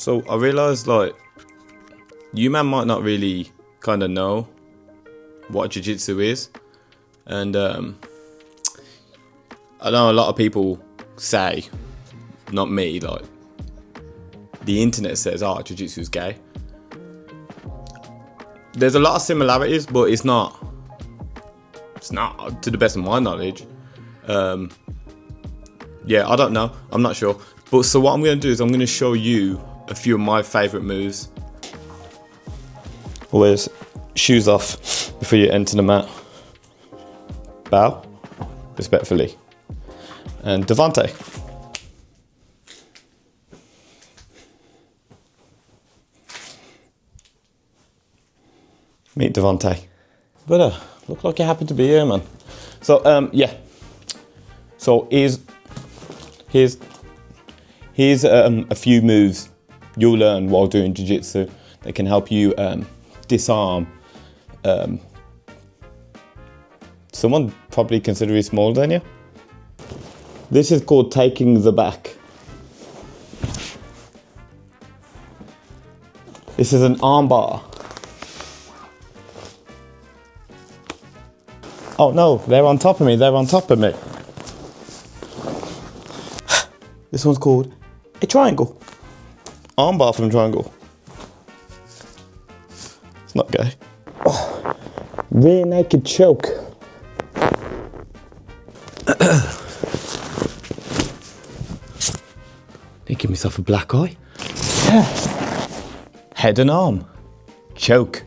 So I realised, like, you man might not really kind of know what Jiu-Jitsu is. And I know a lot of people say, not me, like, the internet says, oh, Jiu-Jitsu is gay. There's a lot of similarities, but it's not, to the best of my knowledge. Yeah, I don't know. I'm not sure. But so what I'm going to do is I'm going to show you a few of my favourite moves. Always shoes off before you enter the mat. Bow, respectfully. And Devante. Meet Devante. Brother, look like you happen to be here, man. So, yeah. So here's a few moves you'll learn while doing Jiu-Jitsu that can help you disarm someone probably considerably smaller than you. This is called taking the back. This is an arm bar. Oh no, they're on top of me, they're on top of me. This one's called a triangle. Arm bar from triangle. It's not gay. Oh. Rear naked choke. Didn't give myself a black eye. Yeah. Head and arm. Choke.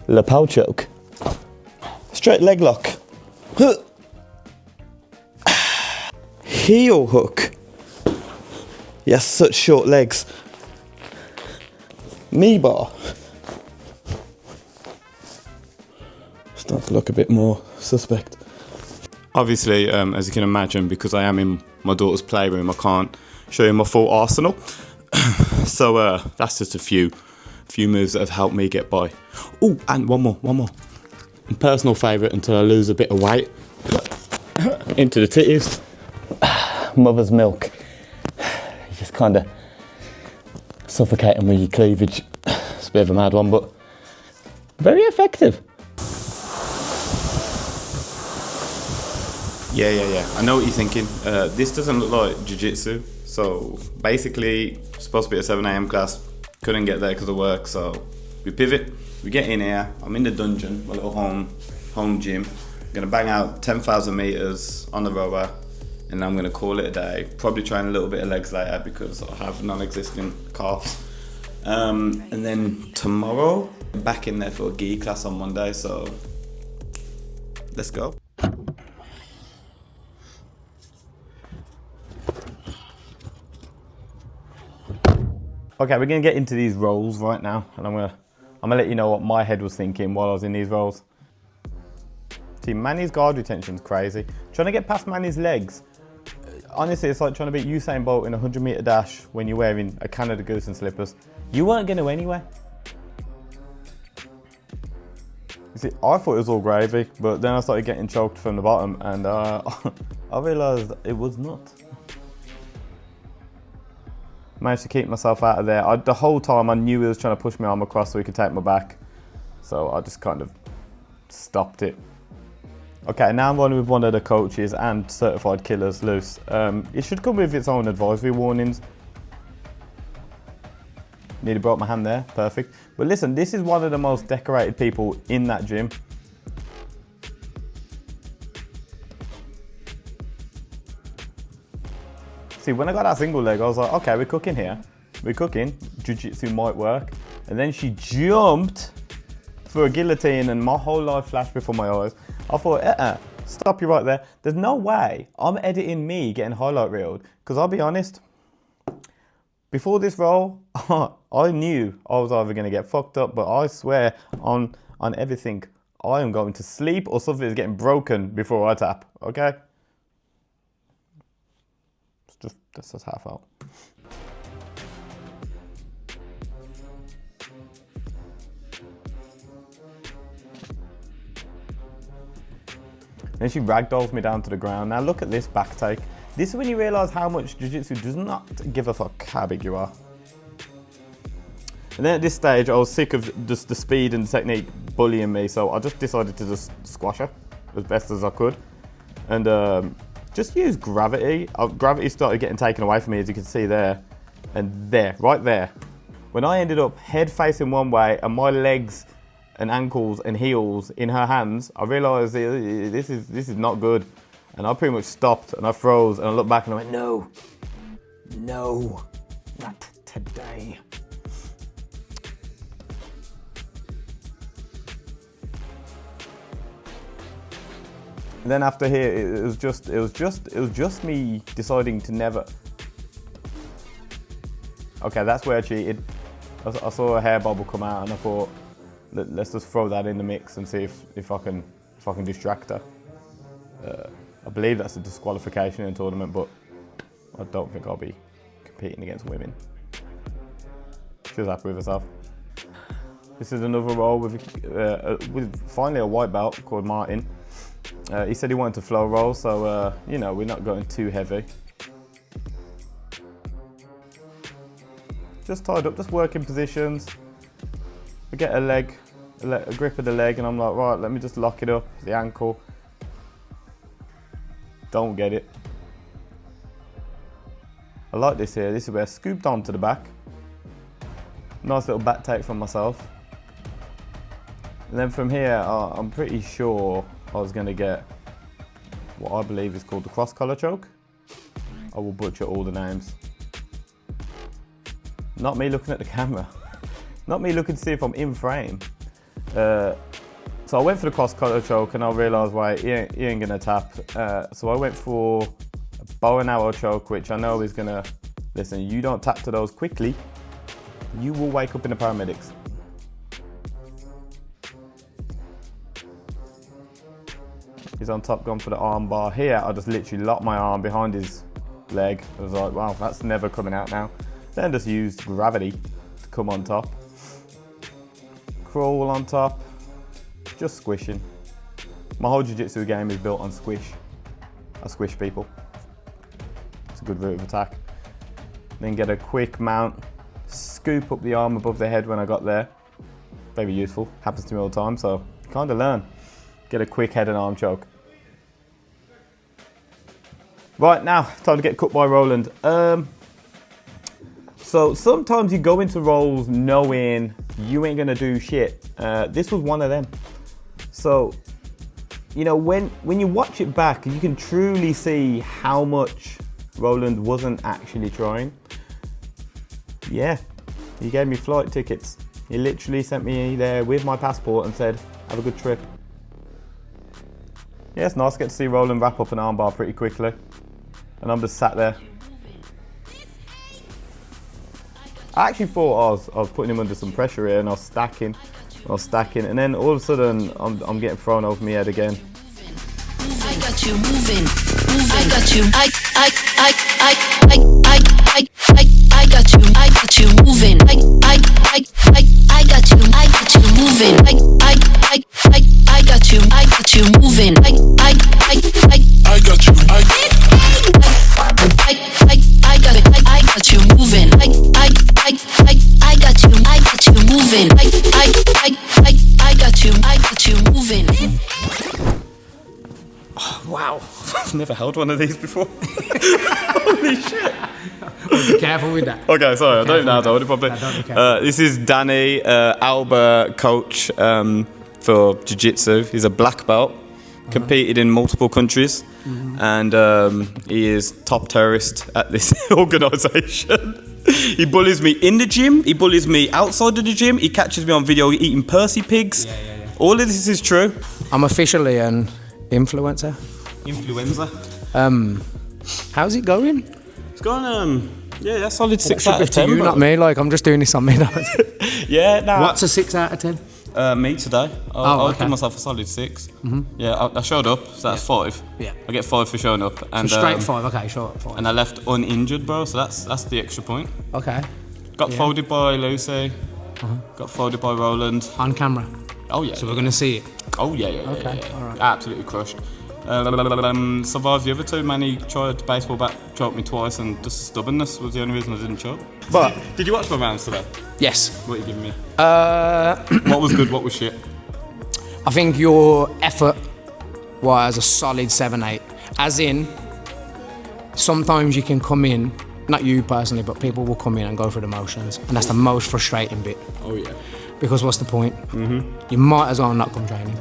Lapel choke. Straight leg lock. Heel hook. He has such short legs. Knee bar. Start to look a bit more suspect. Obviously, as you can imagine, because I am in my daughter's playroom, I can't show you my full arsenal. So that's just a few moves that have helped me get by. Oh, and one more. Personal favourite until I lose a bit of weight. Into the titties. Mother's milk. You just kind of suffocate them with your cleavage. It's a bit of a mad one, but very effective. Yeah. I know what you're thinking. This doesn't look like Jiu-Jitsu. So basically, it's supposed to be a 7 AM class. Couldn't get there because of work, so we pivot. We get in here. I'm in the dungeon, my little home gym. I'm gonna bang out 10,000 meters on the rower, and I'm gonna call it a day. Probably trying a little bit of legs later because I have non-existent calves. And then tomorrow, I'm back in there for a gi class on Monday. So let's go. Okay, we're gonna get into these rolls right now, and I'm gonna let you know what my head was thinking while I was in these rolls. See, Manny's guard retention's crazy. Trying to get past Manny's legs, honestly, it's like trying to beat Usain Bolt in a 100-meter dash when you're wearing a Canada Goose and slippers. You weren't gonna anyway. You see, I thought it was all gravy, but then I started getting choked from the bottom, and I realised it was not. Managed to keep myself out of there. The whole time I knew he was trying to push my arm across so he could take my back. So I just kind of stopped it. Okay, now I'm running with one of the coaches and certified killers loose. It should come with its own advisory warnings. Nearly broke my hand there, perfect. But listen, this is one of the most decorated people in that gym. See, when I got that single leg, I was like, okay, we're cooking here. We're cooking. Jiu-Jitsu might work. And then she jumped for a guillotine and my whole life flashed before my eyes. I thought, stop you right there. There's no way I'm editing me getting highlight reeled. Because I'll be honest, before this roll, I knew I was either going to get fucked up, but I swear on everything, I am going to sleep or something is getting broken before I tap, okay? That's just half out. Then she ragdolls me down to the ground. Now look at this back take. This is when you realise how much Jiu-Jitsu does not give a fuck how big you are. And then at this stage, I was sick of just the speed and the technique bullying me, so I just decided to just squash her as best as I could. And just use gravity. Gravity started getting taken away from me, as you can see there. And there, right there. When I ended up head facing one way and my legs and ankles and heels in her hands, I realised this is not good. And I pretty much stopped and I froze and I looked back and I went, no, not today. And then after here, it was just me deciding to never. Okay, that's where I cheated. I saw a hair bubble come out and I thought, let's just throw that in the mix and see if I can distract her. I believe that's a disqualification in a tournament, but I don't think I'll be competing against women. She was happy with herself. This is another roll with finally a white belt called Martin. He said he wanted to flow roll, so you know, we're not going too heavy. Just tied up, just working positions. I get a grip of the leg, and I'm like, right, let me just lock it up, the ankle. Don't get it. I like this here. This is where I scooped onto the back. Nice little back take from myself. And then from here, I'm pretty sure I was going to get what I believe is called the cross collar choke. I will butcher all the names. Not me looking at the camera. Not me looking to see if I'm in frame. So I went for the cross collar choke and I realised, wait, he ain't going to tap. So I went for a bow and arrow choke, which I know is going to, listen, you don't tap to those quickly, you will wake up in the paramedics. He's on top, gone for the arm bar. Here, I just literally locked my arm behind his leg. I was like, wow, that's never coming out now. Then just used gravity to come on top. Crawl on top, just squishing. My whole jiu-jitsu game is built on squish. I squish people. It's a good route of attack. Then get a quick mount, scoop up the arm above the head when I got there. Very useful, happens to me all the time, so kind of learn. Get a quick head and arm choke. Right, now, time to get cut by Roland. So sometimes you go into rolls knowing you ain't gonna do shit. This was one of them. So, you know, when you watch it back, you can truly see how much Roland wasn't actually trying. Yeah, he gave me flight tickets. He literally sent me there with my passport and said, have a good trip. Yeah, it's nice to get to see Roland wrap up an armbar pretty quickly. And I'm just sat there. I actually thought I was putting him under some pressure here and I was stacking, and then all of a sudden I'm getting thrown over my head again. I got you moving. I got you. I got you moving. I got you moving. I got you moving. I got you. I got you moving. I got you moving. I got you moving. Oh, wow, I've never held one of these before. Holy shit. Well, be careful with that. Okay, sorry, I don't know how to hold it properly. This is Danny, Alba coach for Jiu-Jitsu. He's a black belt, competed in multiple countries, and he is top terrorist at this organisation. He bullies me in the gym, he bullies me outside of the gym, he catches me on video eating Percy pigs. Yeah. All of this is true. I'm officially an influencer. Influenza. How's it going? It's going, yeah, solid 6 out of 10. You, not me, like I'm just doing this on me now. Yeah, nah. What's a 6 out of 10? Me today. I'll give myself a solid 6. Yeah, I showed up, so that's 5. Yeah. I get 5 for showing up. And, so straight 5, okay, sure, 5. And I left uninjured, bro, so that's the extra point. Okay. Got folded by Lucy. Got folded by Roland. On camera? Oh, yeah. So we're going to see it? Oh, yeah. Okay, all right. Absolutely crushed. Survived the other two. Manny tried baseball bat, choked me twice, and just stubbornness was the only reason I didn't choke. But Did you watch my rounds today? yes, What are you giving me? What was good? What was shit? I think your effort was a solid 7-8. As in, sometimes you can come in, not you personally, but people will come in and go through the motions, and that's the most frustrating bit. Oh yeah. Because what's the point? You might as well not come training.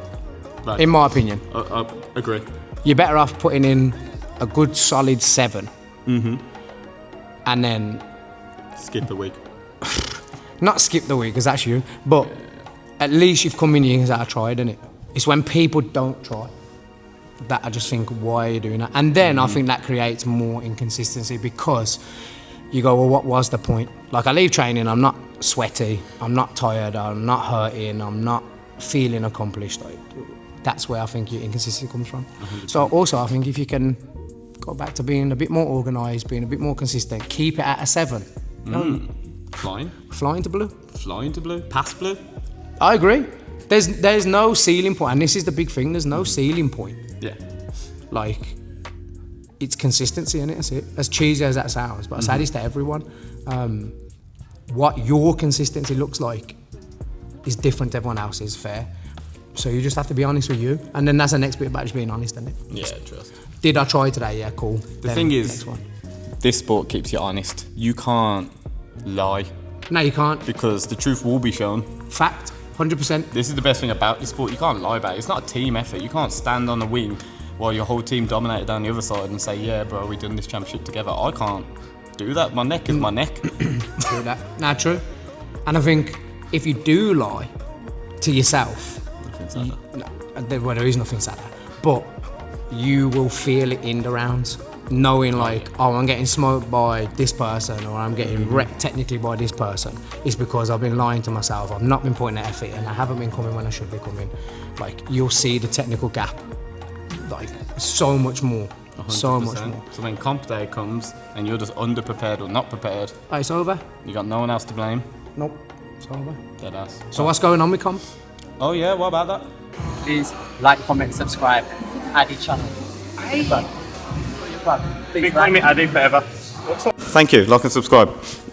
Right. In my opinion. I agree. You're better off putting in a good solid 7. And then Skip the week. not skip the week, because that's you, but at least you've come in here because I tried, innit? It's when people don't try that I just think, why are you doing that? And then I think that creates more inconsistency, because you go, well, what was the point? Like, I leave training, I'm not sweaty, I'm not tired, I'm not hurting, I'm not feeling accomplished. Like, that's where I think your inconsistency comes from. 100%. So also, I think if you can go back to being a bit more organised, being a bit more consistent, keep it at a 7. Flying. Flying to blue. Flying to blue. Past blue. I agree. There's no ceiling point, and this is the big thing. There's no ceiling point. Yeah. Like, it's consistency, innit? That's it. As cheesy as that sounds, but I say this to everyone. What your consistency looks like is different to everyone else's. Fair. So you just have to be honest with you, and then that's the next bit about just being honest, isn't it? Yeah, trust. Did I try today? Yeah, cool. The thing is, this sport keeps you honest. You can't lie. No, you can't. Because the truth will be shown. Fact, 100%. This is the best thing about this sport. You can't lie about it. It's not a team effort. You can't stand on the wing while your whole team dominated down the other side and say, yeah, bro, we done this championship together. I can't do that. My neck is my neck. Do that. Nah, true. And I think if you do lie to yourself, well, there is nothing sad, but you will feel it in the rounds, knowing like, oh, I'm getting smoked by this person, or I'm getting wrecked technically by this person. It's because I've been lying to myself. I've not been putting the effort in. I haven't been coming when I should be coming. Like, you'll see the technical gap, like, so much more. 100%. So much more. So when comp day comes and you're just underprepared or not prepared, it's over. You got no one else to blame. Nope, it's over. Dead ass. So what's going on with comp? Oh yeah, what about that? Please like, comment, subscribe, Aden channel. Big fan. Big me Aden forever. Thank you. Like and subscribe.